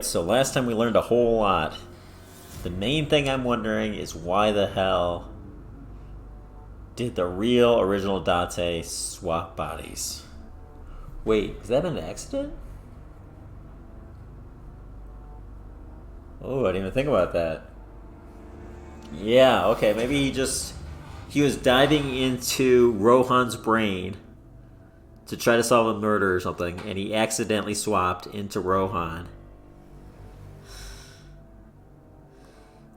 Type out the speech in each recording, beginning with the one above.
So last time we learned a whole lot. The main thing I'm wondering is why the hell did the real original Date swap bodies? Wait, has that been an accident? Oh, I didn't even think about that. Yeah, okay, maybe he was diving into Rohan's brain to try to solve a murder or something, and he accidentally swapped into Rohan.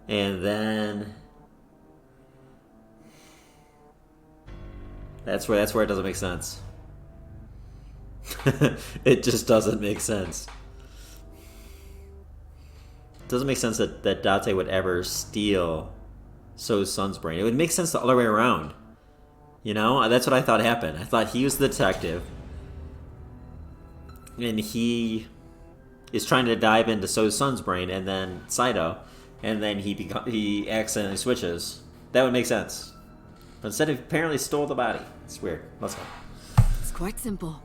And then that's where it doesn't make sense. It just doesn't make sense. It doesn't make sense that Date would ever steal So's son's brain. It would make sense the other way around. You know? That's what I thought happened. I thought he was the detective, and he is trying to dive into So's son's brain, and then Saito, and then he accidentally switches. That would make sense. But instead, he apparently stole the body. It's weird. Let's go. It's quite simple.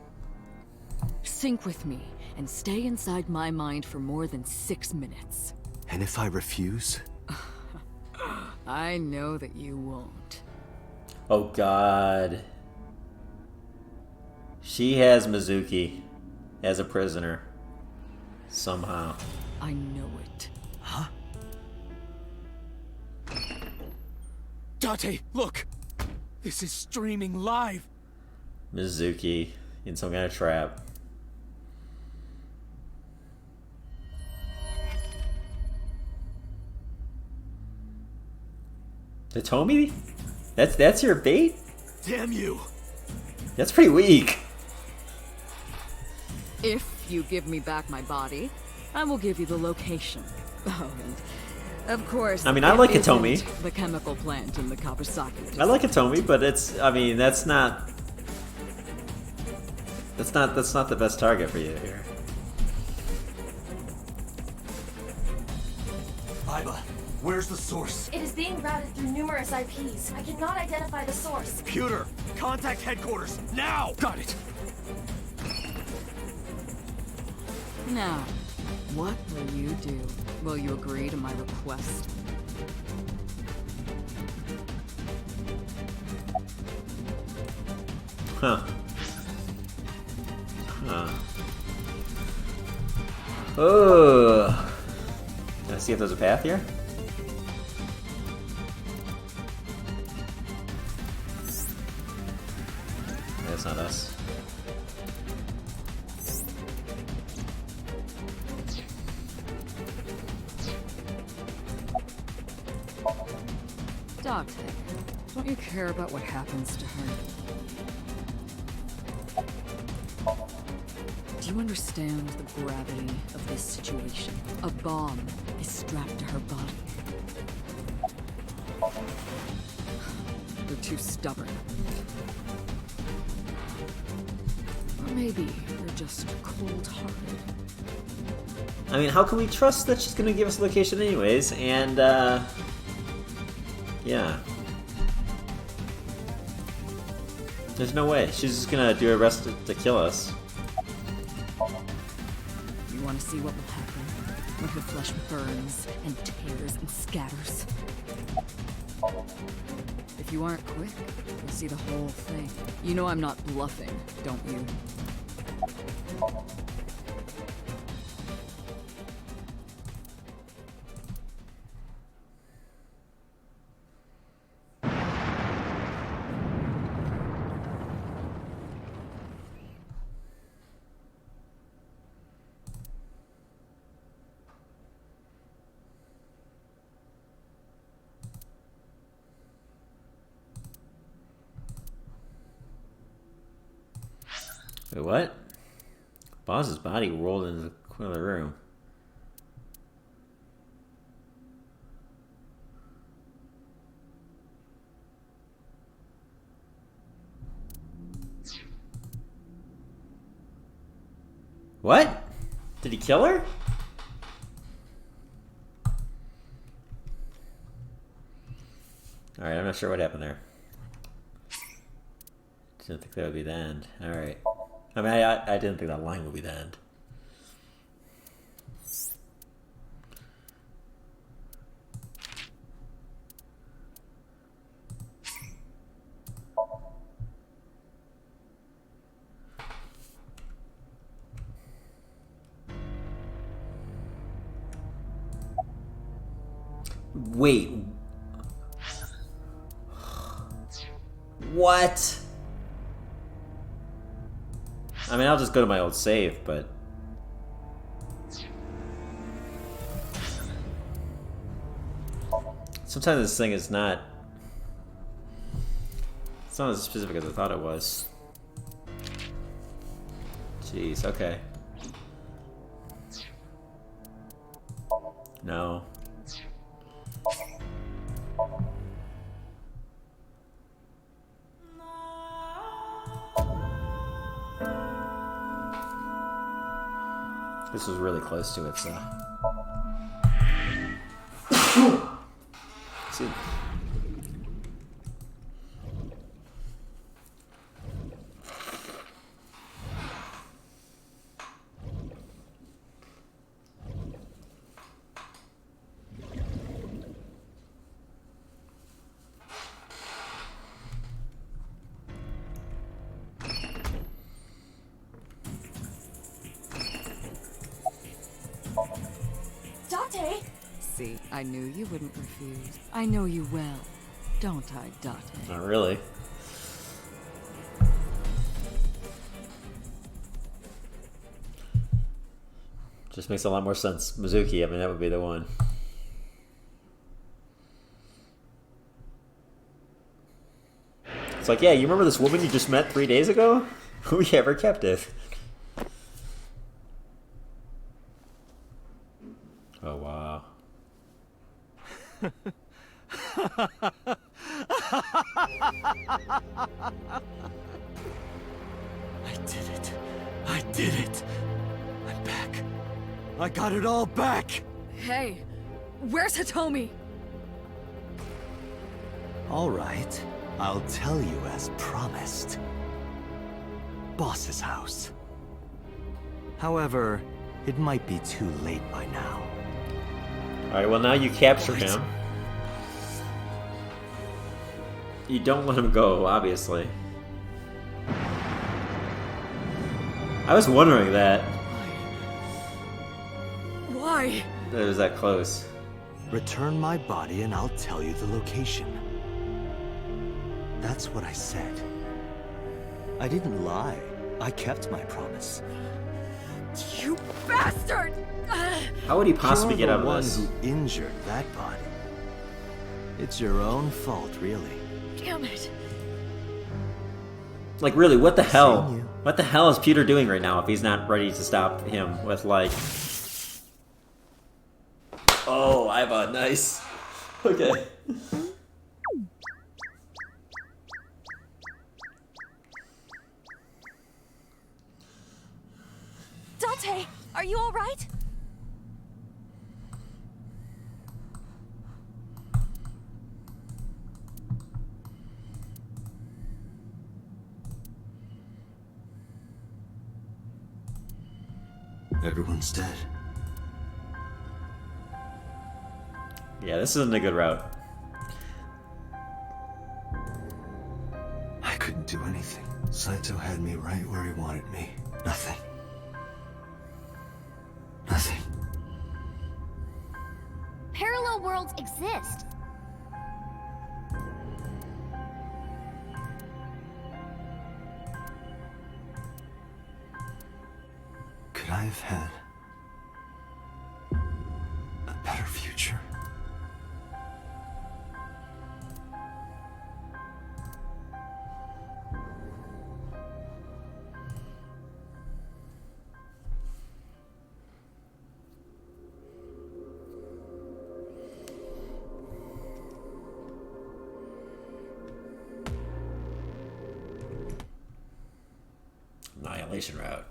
Sync with me and stay inside my mind for more than 6 minutes. And if I refuse? I know that you won't. Oh God. She has Mizuki as a prisoner. Somehow. I know it. Huh? Date, look! This is streaming live! Mizuki in some kind of trap. Hitomi? That's your bait? Damn you! That's pretty weak. If you give me back my body, I will give you the location. Oh, and of course, I mean, I like it Hitomi. isn't the chemical plant in the Kawasaki. I like Hitomi, but that's not the best target for you here. Iba, where's the source? It is being routed through numerous IPs. I cannot identify the source. Computer, contact headquarters, now! Got it! Now, what will you do? Will you agree to my request? Huh. Oh. Can I see if there's a path here? That's not us. Date, don't you care about what happens to her? Do you understand the gravity of this situation? A bomb is strapped to her body. You're too stubborn. Or maybe you're just cold-hearted. I mean, how can we trust that she's gonna give us a location anyways? And yeah. There's no way. She's just gonna do her best to kill us. You want to see what will happen when her flesh burns and tears and scatters? If you aren't quick, you'll see the whole thing. You know I'm not bluffing, don't you? Wait, what? Boss's body rolled into the corner of the room. What? Did he kill her? Alright, I'm not sure what happened there. Didn't think that would be the end. Alright. I mean, I didn't think that line would be the end. Wait. What? I mean, I'll just go to my old save, but... Sometimes this thing is not... It's not as specific as I thought it was. Jeez, okay. No. This was really close to it, so. See. Date? See, I knew you wouldn't refuse. I know you well, don't I, Date? Not really. Just makes a lot more sense. Mizuki, I mean, that would be the one. It's like, yeah, you remember this woman you just met 3 days ago? Who ever kept it? Oh, wow. I did it. I did it. I'm back. I got it all back. Hey, where's Hitomi? All right. I'll tell you as promised. Boss's house. However, it might be too late by now. Alright, well now you capture him. You don't let him go, obviously. I was wondering that. Why? That it was that close. Return my body and I'll tell you the location. That's what I said. I didn't lie. I kept my promise. You bastard! How would he possibly get out of You're the this? one who injured that body. It's your own fault, really. Damn it. Like, really, what the hell? Seen you. What the hell is Peter doing right now if he's not ready to stop him with, like... Oh, Iva, nice. Okay. Date, are you all right? Everyone's dead. Yeah, this isn't a good route. I couldn't do anything. Saito had me right where he wanted me. Nothing. Nothing. Parallel worlds exist. Could I have had a better future? Annihilation route.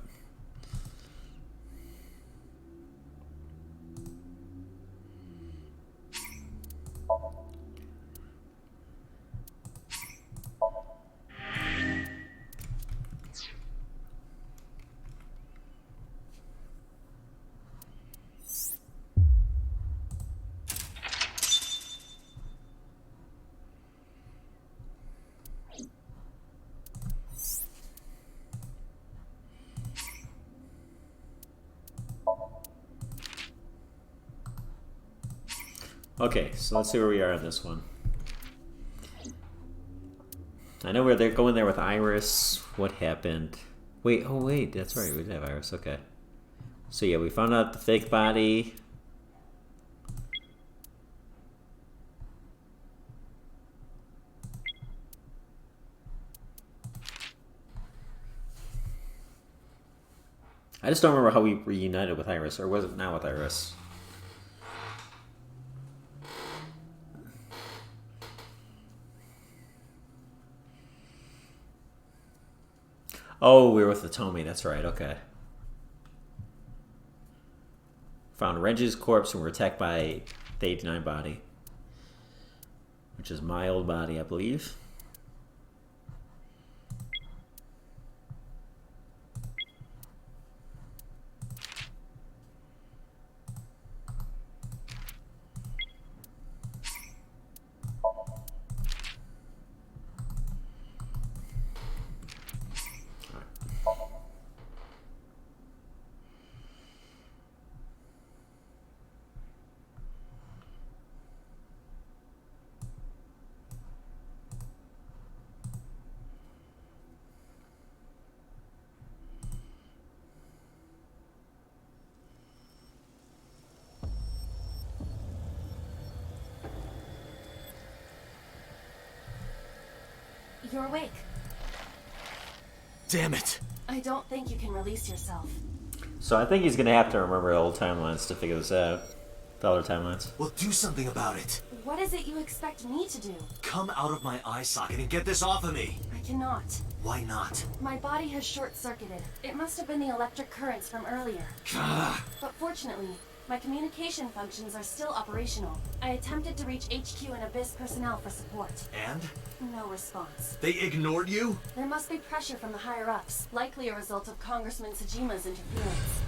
Okay, so let's see where we are on this one. I know where they're going there with Iris. What happened? Wait, oh wait, that's right, we did have Iris, okay. So yeah, we found out the fake body. I just don't remember how we reunited with Iris, or was it not with Iris? Oh, we were with the Tommy, that's right, okay. Found Renji's corpse and were attacked by the 89 body. Which is my old body, I believe. You're awake. Damn it! I don't think you can release yourself. So I think he's gonna have to remember old timelines to figure this out. The other timelines. Well, do something about it. What is it you expect me to do? Come out of my eye socket and get this off of me. I cannot. Why not? My body has short-circuited. It must have been the electric currents from earlier. But fortunately, my communication functions are still operational. I attempted to reach HQ and Abyss personnel for support. And? No response. They ignored you? There must be pressure from the higher-ups, likely a result of Congressman Tsujima's interference.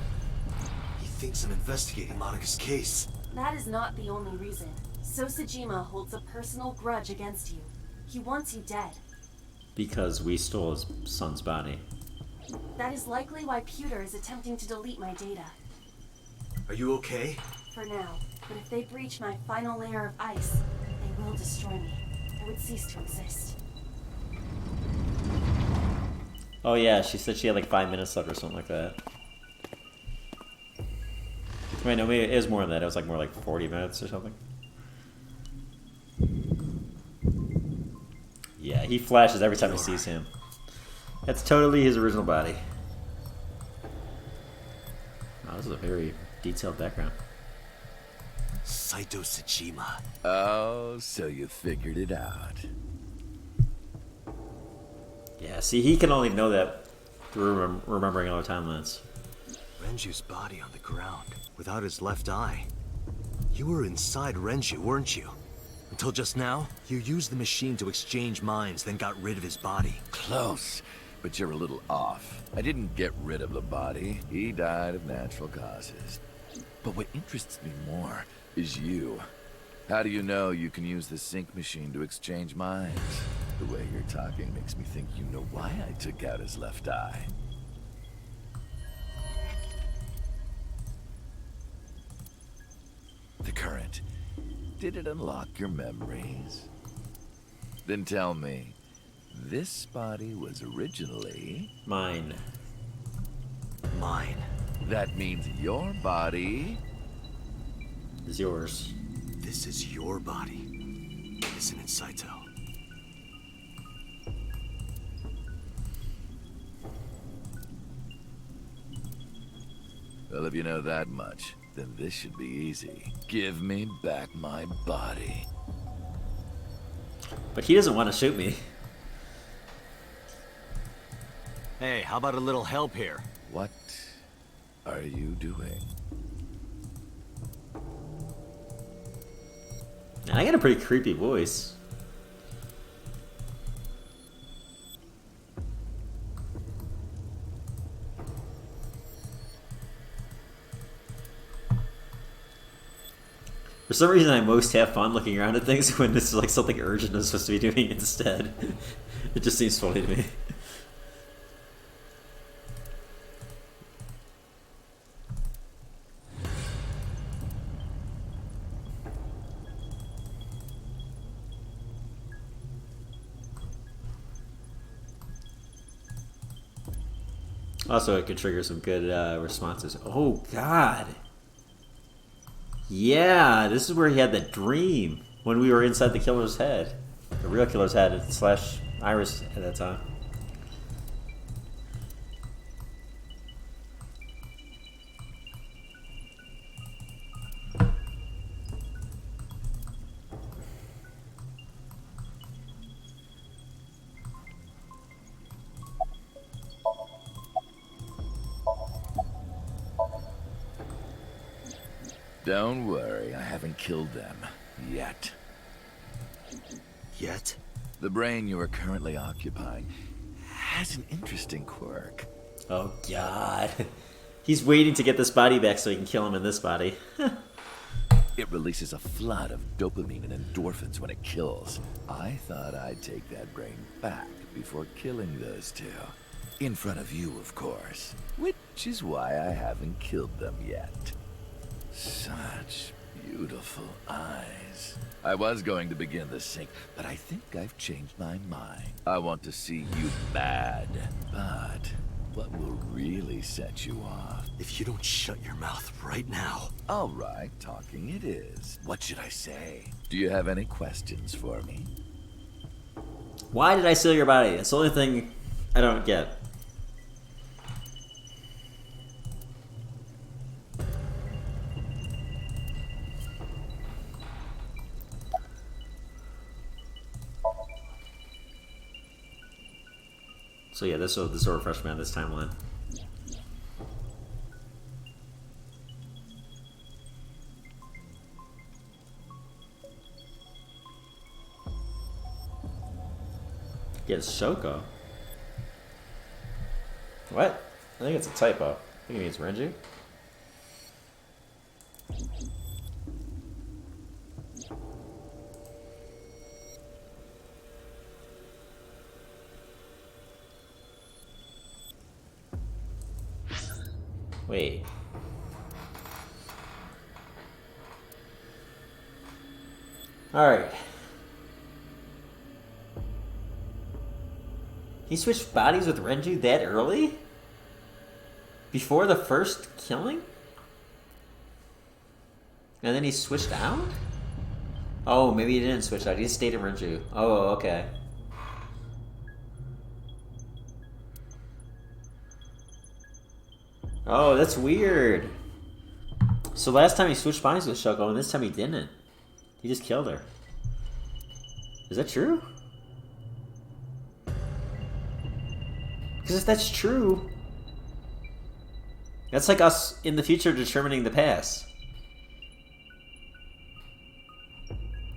He thinks I'm investigating Monika's case. That is not the only reason. So Tsujima holds a personal grudge against you. He wants you dead. Because we stole his son's body. That is likely why Pewter is attempting to delete my data. Are you okay? For now. But if they breach my final layer of ice, they will destroy me. I would cease to exist. Oh yeah, she said she had like 5 minutes left or something like that. Wait, no, maybe it is more than that. It was like more like 40 minutes or something. Yeah, he flashes every time he sees him. That's totally his original body. Wow, this is a very detailed background. Saito Tsujima. Oh, so you figured it out. Yeah, see, he can only know that through remembering other timelines. Renju's body on the ground, without his left eye. You were inside Renju, weren't you? Until just now, you used the machine to exchange minds, then got rid of his body. Close, but you're a little off. I didn't get rid of the body. He died of natural causes. But what interests me more is you. How do you know you can use the sync machine to exchange minds? The way you're talking makes me think you know why I took out his left eye. The current. Did it unlock your memories? Then tell me, this body was originally... Mine. Mine. That means your body... Is yours. This is your body, isn't it, Saito? Well, if you know that much, then this should be easy. Give me back my body. But he doesn't want to shoot me. Hey, how about a little help here? What are you doing? And I got a pretty creepy voice. For some reason, I most have fun looking around at things when this is like something urgent I'm supposed to be doing instead. It just seems funny to me. Also, it could trigger some good responses. Oh, God. Yeah, this is where he had that dream when we were inside the killer's head. The real killer's head / Iris at that time. Don't worry, I haven't killed them. Yet. Yet? The brain you are currently occupying has an interesting quirk. Oh, God. He's waiting to get this body back so he can kill him in this body. It releases a flood of dopamine and endorphins when it kills. I thought I'd take that brain back before killing those two. In front of you, of course. Which is why I haven't killed them yet. Such beautiful eyes. I was going to begin the sync, but I think I've changed my mind. I want to see you mad. But what will really set you off? If you don't shut your mouth right now. All right, talking it is. What should I say? Do you have any questions for me? Why did I steal your body? That's the only thing I don't get. So yeah, this will refresh me on this timeline. Yeah, it's Shoko. What? I think it's a typo. I think it means Renju. Wait. Alright. He switched bodies with Renju that early? Before the first killing? And then he switched out? Oh, maybe he didn't switch out. He just stayed in Renju. Oh, okay. Oh, that's weird. So last time he switched bodies with Shoko, and this time he didn't. He just killed her. Is that true? Because if that's true, that's like us in the future determining the past.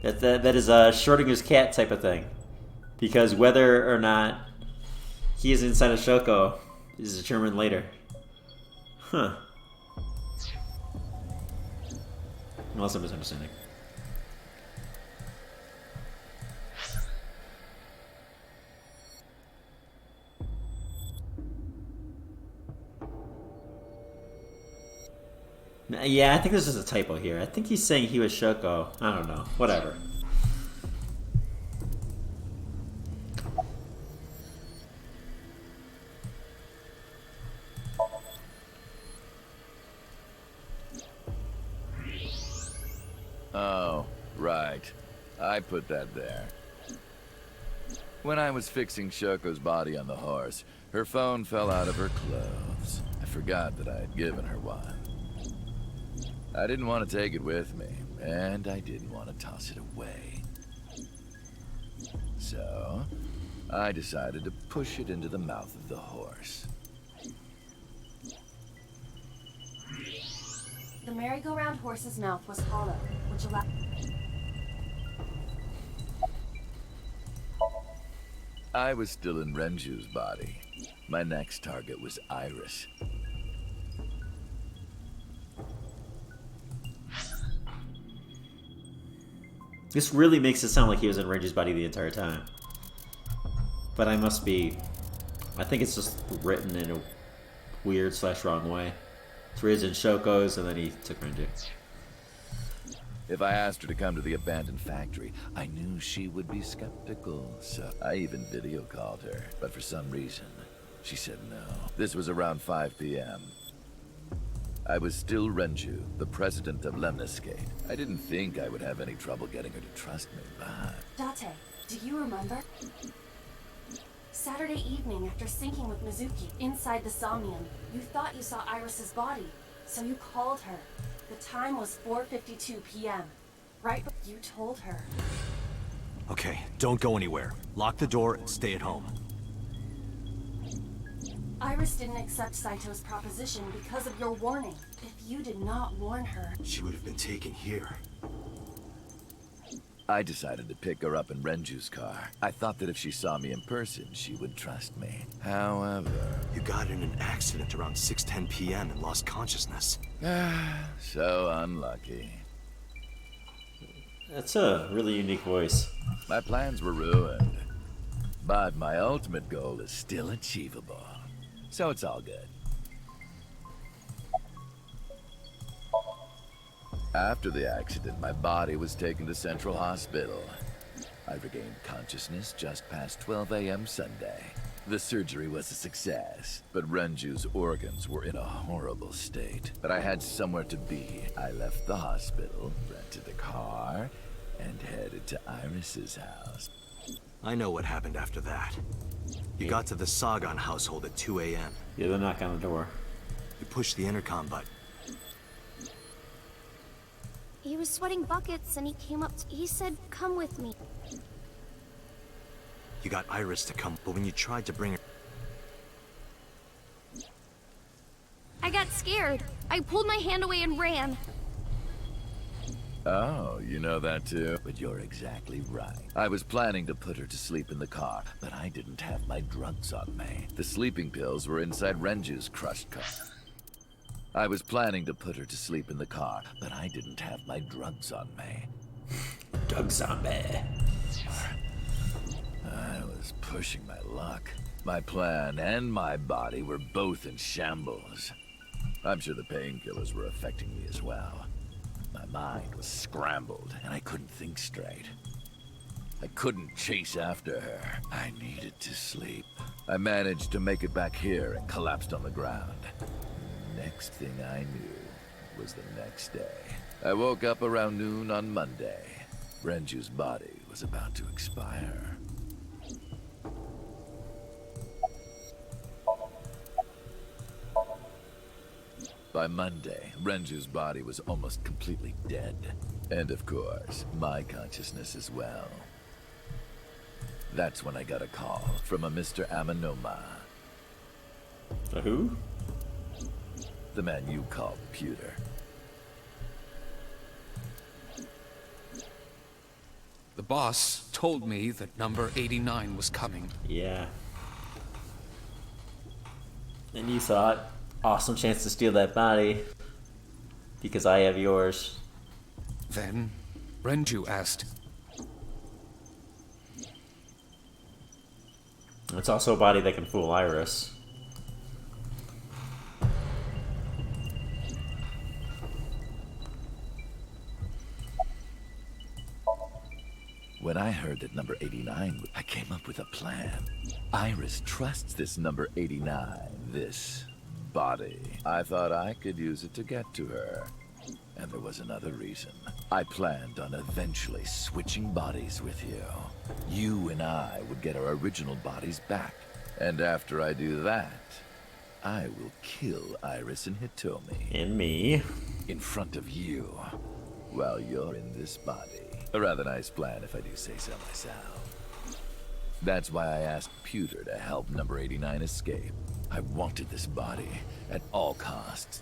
That is a Schrodinger's cat type of thing. Because whether or not he is inside of Shoko is determined later. Huh. Unless I'm misunderstanding. Yeah, I think this is a typo here. I think he's saying he was Shoko. I don't know. Whatever. Oh, right. I put that there. When I was fixing Shoko's body on the horse, her phone fell out of her clothes. I forgot that I had given her one. I didn't want to take it with me, and I didn't want to toss it away. So, I decided to push it into the mouth of the horse. The merry-go-round horse's mouth was hollow, which allowed... I was still in Renju's body. My next target was Iris. This really makes it sound like he was in Renju's body the entire time. But I must be... I think it's just written in a weird / wrong way. So he's in Shoko's and then he took Renju. If I asked her to come to the abandoned factory, I knew she would be skeptical, so I even video called her. But for some reason, She said no. This was around 5 p.m. I was still Renju, the president of Lemniscate. I didn't think I would have any trouble getting her to trust me, but... Date, do you remember? Saturday evening after syncing with Mizuki inside the Somnium, you thought you saw Iris's body, so you called her. The time was 4:52 p.m. Right, you told her. Okay, don't go anywhere. Lock the door and stay at home. Iris didn't accept Saito's proposition because of your warning. If you did not warn her... She would have been taken here. I decided to pick her up in Renju's car. I thought that if she saw me in person, she would trust me. However... You got in an accident around 6:10 p.m. and lost consciousness. So unlucky. That's a really unique voice. My plans were ruined. But my ultimate goal is still achievable. So it's all good. After the accident, my body was taken to Central Hospital. I regained consciousness just past 12 a.m. Sunday. The surgery was a success, but Renju's organs were in a horrible state. But I had somewhere to be. I left the hospital, rented a car, and headed to Iris's house. I know what happened after that. You got to the Sagan household at 2 a.m. Yeah, the knock on the door. You pushed the intercom button. He was sweating buckets and he came up he said, "Come with me." You got Iris to come, but when you tried to bring her... I got scared. I pulled my hand away and ran. Oh, you know that too? But you're exactly right. I was planning to put her to sleep in the car, but I didn't have my drugs on me. The sleeping pills were inside Renju's crushed car. I was planning to put her to sleep in the car, but I didn't have my drugs on me. Doug Zombie. I was pushing my luck. My plan and my body were both in shambles. I'm sure the painkillers were affecting me as well. My mind was scrambled, and I couldn't think straight. I couldn't chase after her. I needed to sleep. I managed to make it back here and collapsed on the ground. Next thing I knew was the next day. I woke up around noon on Monday. Renju's body was about to expire. By Monday, Renju's body was almost completely dead. And of course, my consciousness as well. That's when I got a call from a Mr. Amanoma. The who? The man you call Pewter. The boss told me that number 89 was coming. Yeah. And you thought, awesome chance to steal that body. Because I have yours. Then, Renju asked, It's also a body that can fool Iris. When I heard that number 89, I came up with a plan. Iris trusts this number 89, this body. I thought I could use it to get to her. And there was another reason. I planned on eventually switching bodies with you. You and I would get our original bodies back. And after I do that, I will kill Iris and Hitomi. And me. In front of you, while you're in this body. A rather nice plan if I do say so myself. That's why I asked Pewter to help number 89 escape. I wanted this body at all costs.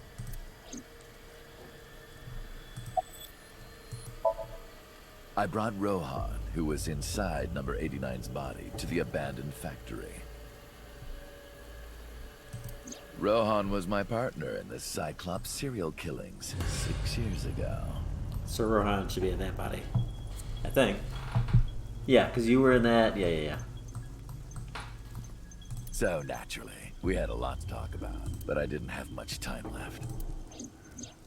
I brought Rohan, who was inside number 89's body, to the abandoned factory. Rohan was my partner in the Cyclops serial killings 6 years ago. So Rohan should be in that body. I think. Yeah, because you were in that. Yeah. So naturally, we had a lot to talk about, but I didn't have much time left.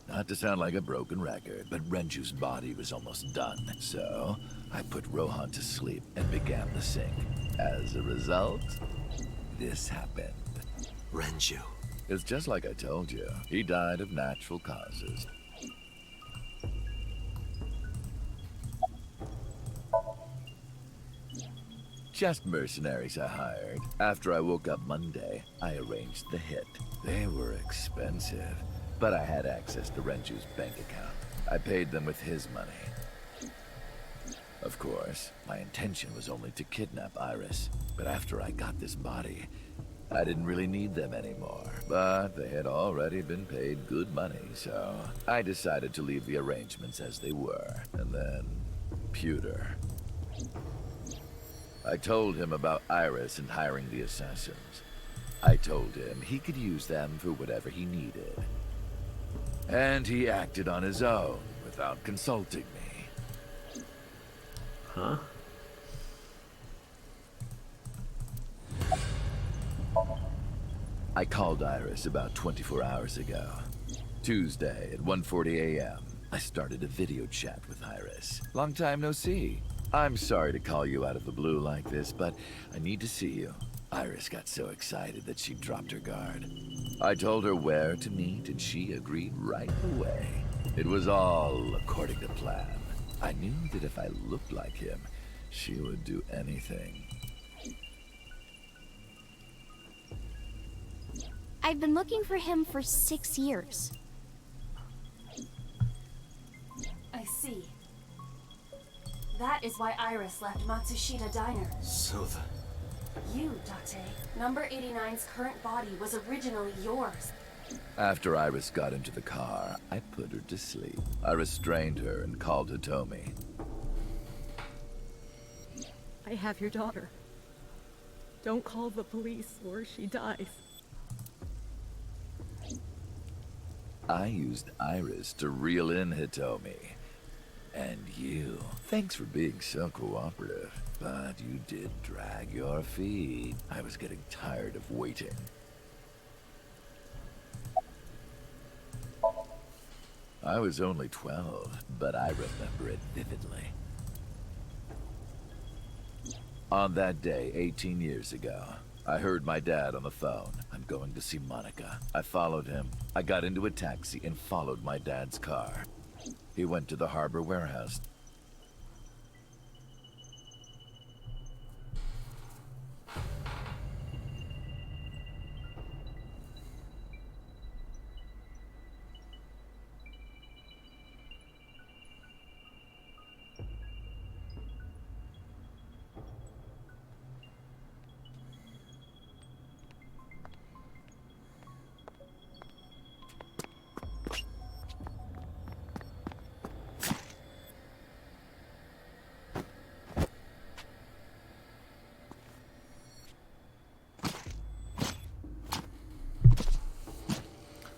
Not to sound like a broken record, but Renju's body was almost done, so I put Rohan to sleep and began the sync. As a result, this happened. Renju. It's just like I told you. He died of natural causes. Just mercenaries I hired. After I woke up Monday, I arranged the hit. They were expensive, but I had access to Renju's bank account. I paid them with his money. Of course, my intention was only to kidnap Iris, but after I got this body, I didn't really need them anymore. But they had already been paid good money, so I decided to leave the arrangements as they were. And then, Pewter. I told him about Iris and hiring the assassins. I told him he could use them for whatever he needed. And he acted on his own, without consulting me. Huh? I called Iris about 24 hours ago. Tuesday at 1:40 a.m. I started a video chat with Iris. Long time no see. I'm sorry to call you out of the blue like this, but I need to see you. Iris got so excited that she dropped her guard. I told her where to meet, and she agreed right away. It was all according to plan. I knew that if I looked like him, she would do anything. I've been looking for him for 6 years. I see. That is why Iris left Matsushita Diner. So You, Date, number 89's current body was originally yours. After Iris got into the car, I put her to sleep. I restrained her and called Hitomi. I have your daughter. Don't call the police or she dies. I used Iris to reel in Hitomi. And you. Thanks for being so cooperative. But you did drag your feet. I was getting tired of waiting. I was only 12, but I remember it vividly. On that day, 18 years ago, I heard my dad on the phone. I'm going to see Monica. I followed him. I got into a taxi and followed my dad's car. He went to the harbor warehouse.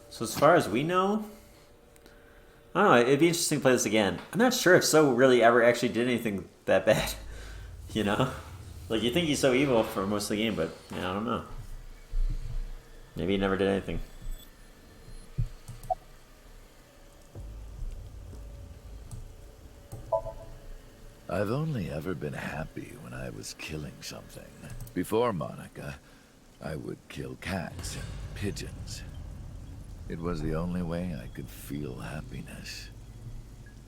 So as far as we know, I don't know, it'd be interesting to play this again. I'm not sure if So really ever actually did anything that bad. You know? Like, you think he's so evil for most of the game, but yeah, I don't know. Maybe he never did anything. I've only ever been happy when I was killing something. Before Monica, I would kill cats and pigeons. It was the only way I could feel happiness.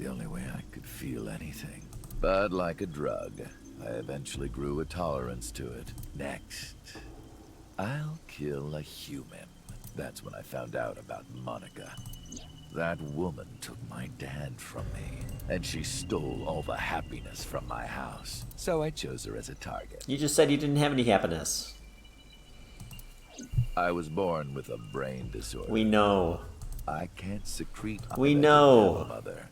The only way I could feel anything. But like a drug, I eventually grew a tolerance to it. Next, I'll kill a human. That's when I found out about Monica. That woman took my dad from me, and she stole all the happiness from my house. So I chose her as a target. You just said you didn't have any happiness. I was born with a brain disorder. We know. I can't secrete. We know. Mother.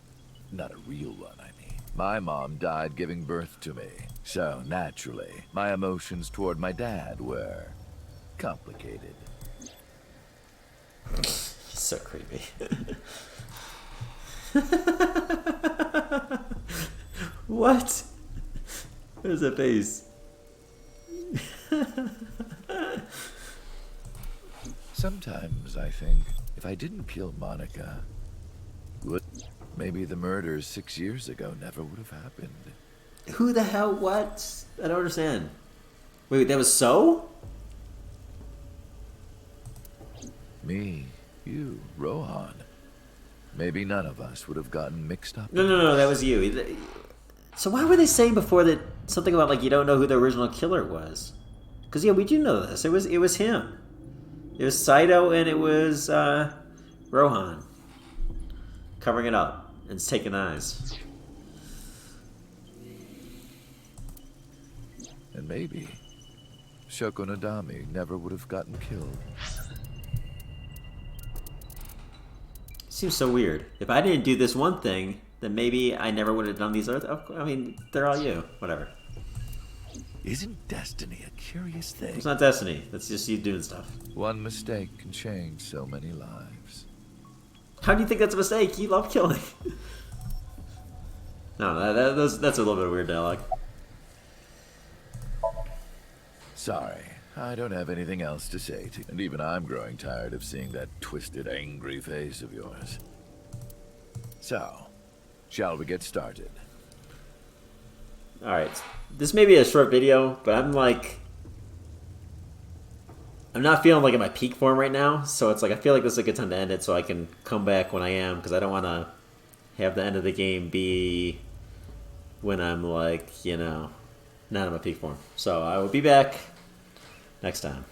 Not a real one, I mean. My mom died giving birth to me. So, naturally, my emotions toward my dad were complicated. So creepy. What? Where's that face? Sometimes I think if I didn't kill Monica, maybe the murders 6 years ago never would have happened. Who the hell? What? I don't understand. Wait, that was So? Me, you, Rohan. Maybe none of us would have gotten mixed up. No, that was you. So why were they saying before that something about like you don't know who the original killer was? Because yeah, we do know this. It was him. It was Saito and it was Rohan covering it up and taking eyes. And maybe Shoko Nadami never would have gotten killed. Seems so weird. If I didn't do this one thing, then maybe I never would have done these other. I mean, they're all you. Whatever. Isn't destiny a curious thing? It's not destiny. That's just you doing stuff. One mistake can change so many lives. How do you think that's a mistake? You love killing. No, that's a little bit of weird dialogue. Sorry, I don't have anything else to say to you. And even I'm growing tired of seeing that twisted, angry face of yours. So, shall we get started? Alright. This may be a short video, but I'm not feeling like in my peak form right now, so it's like I feel like this is a good time to end it so I can come back when I am, because I don't want to have the end of the game be when I'm like, not in my peak form. So I will be back next time.